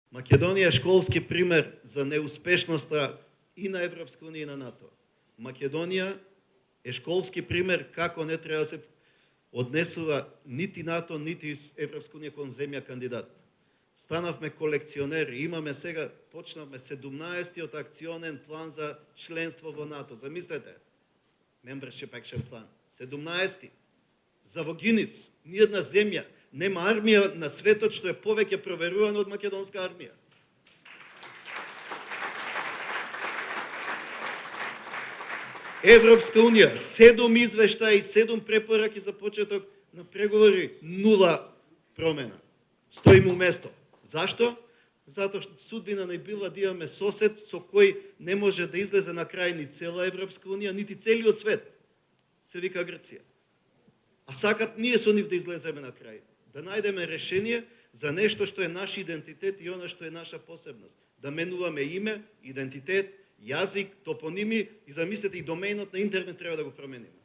Македонија е школски пример за неуспешноста и на Европска унија и на НАТО. Македонија е школски пример како не треба да се однесува нити НАТО, нити Европска унија кон земја кандидат. Станавме колекционери, имаме сега, почнавме 17-тиот акционен план за членство во НАТО. Замислете, Membership Action Plan. 17-ти. За во Гинис, ниједна земја, нема армија на светот што е повеќе проверувана од македонска армија. Европска унија, 7 извештаи, 7 препораки за почеток на преговори, 0 промена. Стоиме у место. Зашто? Затоа што судбина не била да имаме сосед со кој не може да излезе на крај ни цела Европска унија, нити целиот свет. Се вика Грција. А сакат ние со нив да излеземе на крај. Да најдеме решение за нешто што е наш идентитет и она што е наша посебност. Да менуваме име, идентитет, јазик, топоними и замислете и домејнот на интернет треба да го промениме.